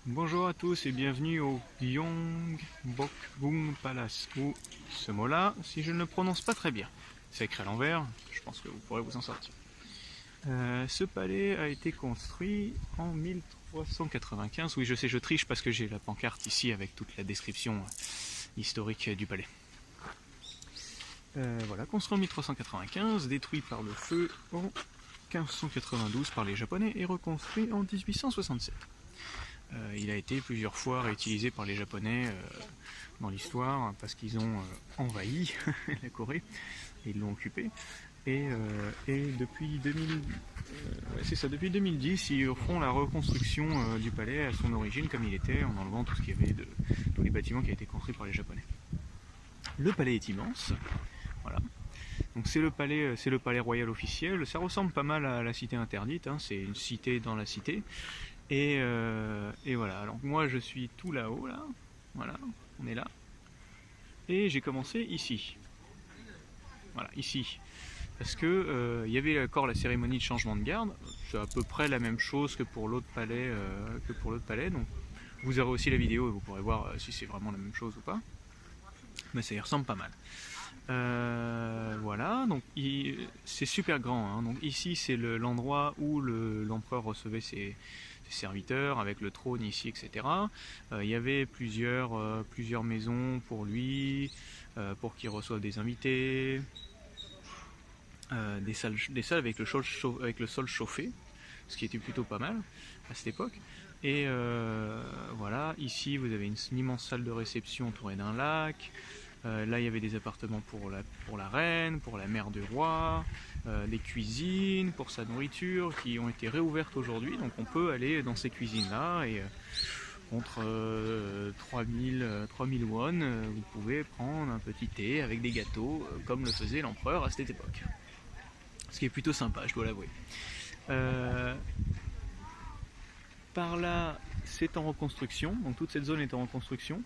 Bonjour à tous et bienvenue au Gyeongbokgung Palace, ou ce mot-là, si je ne le prononce pas très bien, c'est écrit à l'envers, je pense que vous pourrez vous en sortir. Ce palais a été construit en 1395, oui je sais je triche parce que j'ai la pancarte ici avec toute la description historique du palais. Voilà, construit en 1395, détruit par le feu en 1592 par les Japonais et reconstruit en 1867. Il a été plusieurs fois réutilisé par les Japonais dans l'histoire parce qu'ils ont envahi la Corée et ils l'ont occupé. Et depuis, depuis 2010, ils font la reconstruction du palais à son origine comme il était, en enlevant tout ce qu'il y avait tous les bâtiments qui ont été construits par les Japonais. Le palais est immense, voilà. Donc c'est le palais royal officiel. Ça ressemble pas mal à la cité interdite, hein. C'est une cité dans la cité. Et voilà, alors moi je suis tout là-haut, là, voilà, on est là, et j'ai commencé ici, voilà, ici, parce que il y avait encore la cérémonie de changement de garde, c'est à peu près la même chose que pour l'autre palais, donc vous aurez aussi la vidéo et vous pourrez voir si c'est vraiment la même chose ou pas, mais ça y ressemble pas mal. Voilà, donc c'est super grand, hein. Donc ici c'est l'endroit où l'empereur recevait ses serviteurs avec le trône ici, etc. Il y avait plusieurs maisons pour lui, pour qu'il reçoive des invités, des salles avec le sol chauffé, ce qui était plutôt pas mal à cette époque. Et voilà, ici vous avez une immense salle de réception entourée d'un lac. Là il y avait des appartements pour la reine, pour la mère du roi, des cuisines pour sa nourriture qui ont été réouvertes aujourd'hui, donc on peut aller dans ces cuisines là et contre 3000 won vous pouvez prendre un petit thé avec des gâteaux comme le faisait l'empereur à cette époque, ce qui est plutôt sympa, je dois l'avouer. Par là c'est en reconstruction, donc toute cette zone est en reconstruction.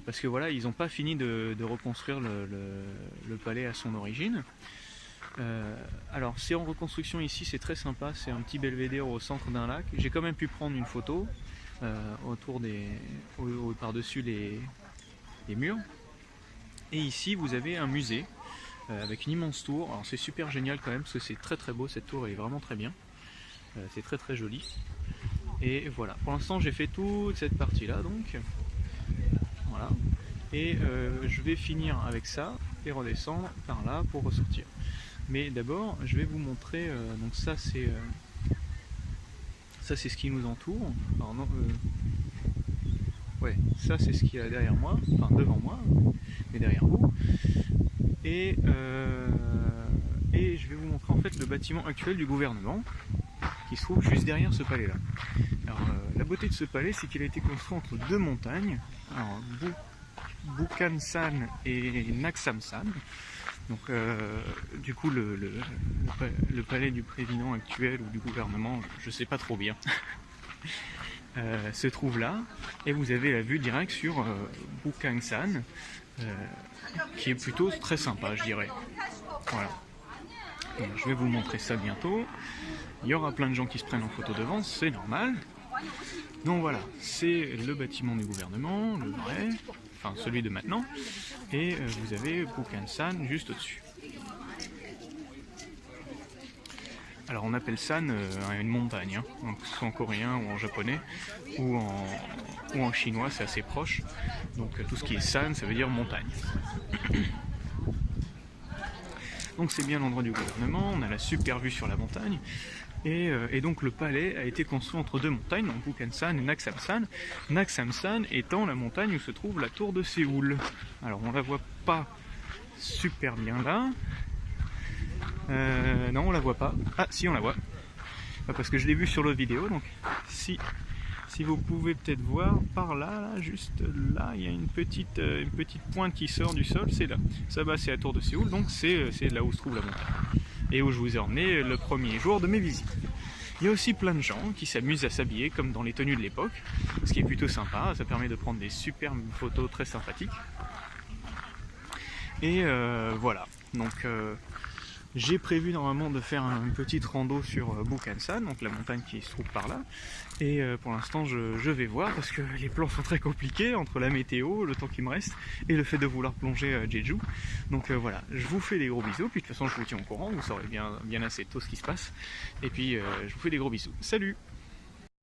Parce que voilà, ils n'ont pas fini de reconstruire le palais à son origine. Alors c'est en reconstruction ici, c'est très sympa, c'est un petit belvédère au centre d'un lac. J'ai quand même pu prendre une photo par-dessus les murs. Et ici vous avez un musée avec une immense tour. Alors c'est super génial quand même parce que c'est très très beau, cette tour elle est vraiment très bien. C'est très très joli. Et voilà, pour l'instant j'ai fait toute cette partie là donc. Voilà. Et je vais finir avec ça et redescendre par là pour ressortir. Mais d'abord, je vais vous montrer. Donc ça c'est ce qui nous entoure. Alors, non, ouais, ça c'est ce qu'il y a derrière moi, enfin devant moi, mais derrière vous. Et je vais vous montrer en fait le bâtiment actuel du gouvernement qui se trouve juste derrière ce palais là. Alors la beauté de ce palais, c'est qu'il a été construit entre deux montagnes. Alors, Bukhansan et Naksamsan. Donc du coup le palais du président actuel ou du gouvernement, je sais pas trop bien, se trouve là, et vous avez la vue directe sur Bukhansan, qui est plutôt très sympa je dirais. Voilà. Donc, je vais vous montrer ça bientôt. Il y aura plein de gens qui se prennent en photo devant, c'est normal. Donc voilà, c'est le bâtiment du gouvernement, le vrai, enfin celui de maintenant, et vous avez Bukhansan juste au-dessus. Alors on appelle San une montagne, hein, donc, soit en coréen ou en japonais, ou en chinois, c'est assez proche, donc tout ce qui est San, ça veut dire montagne. Donc c'est bien l'endroit du gouvernement, on a la super vue sur la montagne. Et donc le palais a été construit entre deux montagnes, donc Bukhansan et Naksamsan. Naksamsan étant la montagne où se trouve la tour de Séoul. Alors on la voit pas super bien là. Non, on la voit pas. Ah si, on la voit. Parce que je l'ai vu sur l'autre vidéo, donc si vous pouvez peut-être voir par là, juste là, il y a une petite pointe qui sort du sol, c'est là. Ça bas c'est la tour de Séoul, donc c'est là où se trouve la montagne. Et où je vous ai emmené le premier jour de mes visites. Il y a aussi plein de gens qui s'amusent à s'habiller comme dans les tenues de l'époque, ce qui est plutôt sympa, ça permet de prendre des superbes photos très sympathiques. Et voilà, donc J'ai prévu normalement de faire une petite rando sur Bukhansan, donc la montagne qui se trouve par là. Et pour l'instant je vais voir parce que les plans sont très compliqués entre la météo, le temps qui me reste et le fait de vouloir plonger à Jeju. Donc voilà, je vous fais des gros bisous, puis de toute façon je vous tiens au courant, vous saurez bien assez tôt ce qui se passe. Et puis je vous fais des gros bisous. Salut!